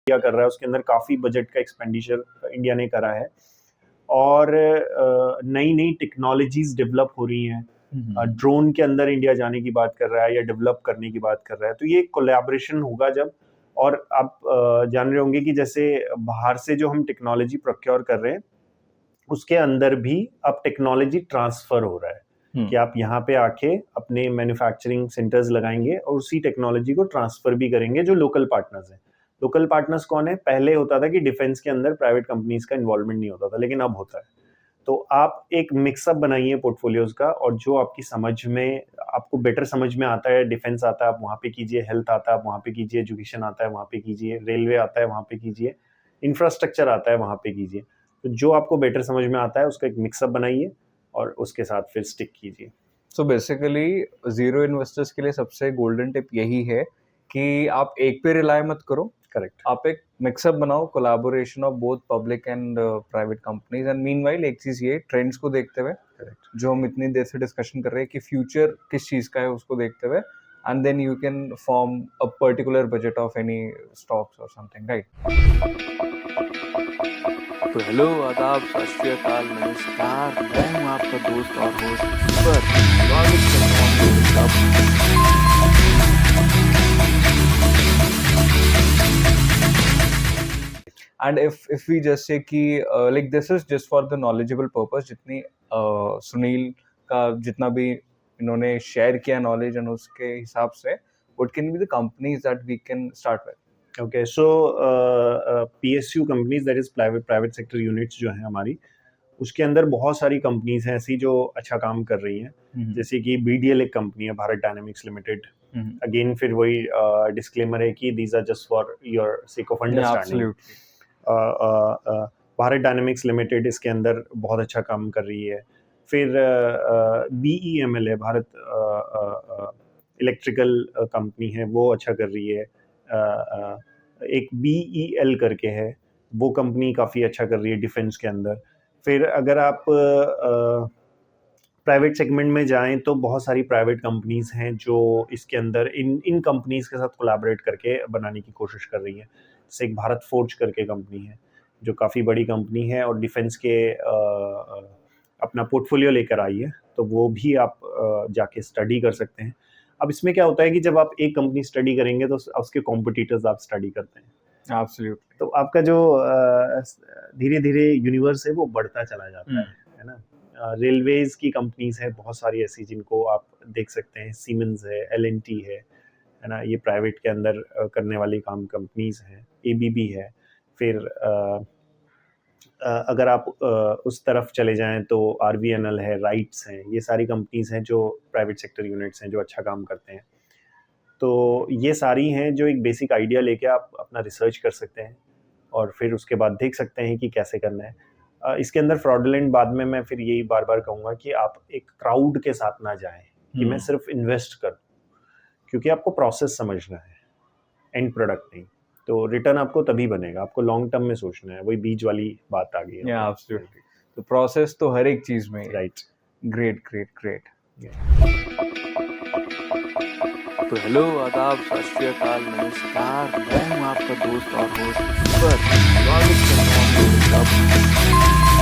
India कर रहा है उसके अंदर काफ़ी बजट का एक्सपेंडिचर इंडिया ने करा है, और नई नई टेक्नोलॉजीज डेवलप हो रही हैं। ड्रोन के अंदर इंडिया जाने की बात कर रहा है या डेवलप करने की बात कर रहा है, तो ये कोलैबोरेशन होगा जब। और आप जान रहे होंगे कि जैसे बाहर से जो हम टेक्नोलॉजी प्रोक्योर कर रहे हैं उसके अंदर भी अब टेक्नोलॉजी ट्रांसफर हो रहा है कि आप यहाँ पे आके अपने मैन्युफैक्चरिंग सेंटर्स लगाएंगे और उसी टेक्नोलॉजी को ट्रांसफर भी करेंगे जो लोकल पार्टनर्स हैं। लोकल पार्टनर्स कौन है? पहले होता था कि डिफेंस के अंदर प्राइवेट कंपनीज का इन्वॉल्वमेंट नहीं होता था, लेकिन अब होता है। तो आप एक मिक्सअप बनाइए पोर्टफोलियोज का, और जो आपकी समझ में, आपको बेटर समझ में आता है, डिफेंस आता है आप वहाँ पे कीजिए, हेल्थ आता है आप वहाँ पे कीजिए, एजुकेशन आता है वहाँ पे कीजिए, रेलवे आता है वहाँ पे कीजिए, इंफ्रास्ट्रक्चर आता है वहाँ पे कीजिए। तो जो आपको बेटर समझ में आता है उसका एक मिक्सअप बनाइए और उसके साथ फिर स्टिक कीजिए। सो बेसिकली जीरो इन्वेस्टर्स के लिए सबसे गोल्डन टिप यही है कि आप एक पे रिलाय मत करो। करेक्ट। आप एक मिक्सअप बनाओ, collaboration of both public and private companies. And meanwhile एक चीज ये ट्रेंड्स को देखते हुए, जो हम इतनी देर से डिस्कशन कर रहे हैं कि फ्यूचर किस चीज का है उसको देखते हुए, and then you can form a particular budget of any stocks और समथिंग, राइट? तो हेलो, आदाब, सत श्री अकाल, नमस्कार। मैं हूँ आपका दोस्त और होस्ट ईश्वर। स्वागत करता हूँ And if we just say कि like this is just for the knowledgeable purpose, जितनी सुनील का जितना भी इन्होंने शेयर किया नॉलेज एंड उसके हिसाब से what can be the companies that we can start with? Okay, so PSU companies, that is private sector units जो है हमारी, उसके अंदर बहुत सारी कंपनीज हैं ऐसी जो अच्छा काम कर रही हैं। जैसे कि BDL एक कंपनी है, भारत डायनेमिक्स लिमिटेड। अगेन फिर वही डिस्क्लेमर है कि these are just for your sake of understanding. Bharat Dynamics Limited इसके अंदर बहुत अच्छा काम कर रही है। फिर BEML है, भारत इलेक्ट्रिकल कंपनी है, वो अच्छा कर रही है। एक BEL करके है, वो कंपनी काफ़ी अच्छा कर रही है डिफेंस के अंदर। फिर अगर आप प्राइवेट सेगमेंट में जाएं तो बहुत सारी प्राइवेट कंपनीज हैं जो इसके अंदर इन कंपनीज के साथ कोलैबोरेट करके बनाने की कोशिश कर रही हैं। जैसे एक भारत फोर्ज करके कंपनी है जो काफ़ी बड़ी कंपनी है और डिफेंस के अपना पोर्टफोलियो लेकर आई है, तो वो भी आप जाके स्टडी कर सकते हैं। अब इसमें क्या होता है कि जब आप एक कंपनी स्टडी करेंगे तो उसके कॉम्पिटिटर्स आप स्टडी करते हैं। Absolutely. तो आपका जो धीरे धीरे यूनिवर्स है वो बढ़ता चला जाता है ना। रेलवेज की कंपनीज हैं बहुत सारी ऐसी जिनको आप देख सकते हैं। सीमेंस है, L&T है ना, ये प्राइवेट के अंदर करने वाली कंपनीज हैं। ABB है। फिर अगर आप उस तरफ चले जाएं तो RVNL है, राइट्स हैं, ये सारी कंपनीज हैं जो प्राइवेट सेक्टर यूनिट्स हैं जो अच्छा काम करते हैं। तो ये सारी हैं जो एक बेसिक आइडिया लेके आप अपना रिसर्च कर सकते हैं और फिर उसके बाद देख सकते हैं कि कैसे करना है। इसके अंदर फ्रॉडुलेंट बाद में मैं फिर यही बार बार कहूँगा कि आप एक क्राउड के साथ ना जाएं कि मैं सिर्फ इन्वेस्ट करूँ, क्योंकि आपको प्रोसेस समझना है, एंड प्रोडक्ट नहीं। तो रिटर्न आपको तभी बनेगा, आपको लॉन्ग टर्म में सोचना है। वही बीज वाली बात आ गई है। Yeah, absolutely. तो प्रोसेस तो हर एक चीज में। राइट। ग्रेट। तो हेलो, आदाब, सत श्री अकाल, नमस्कार। मैं हूँ आपका दोस्त और होस्ट ईश्वर। स्वागत करता हूँ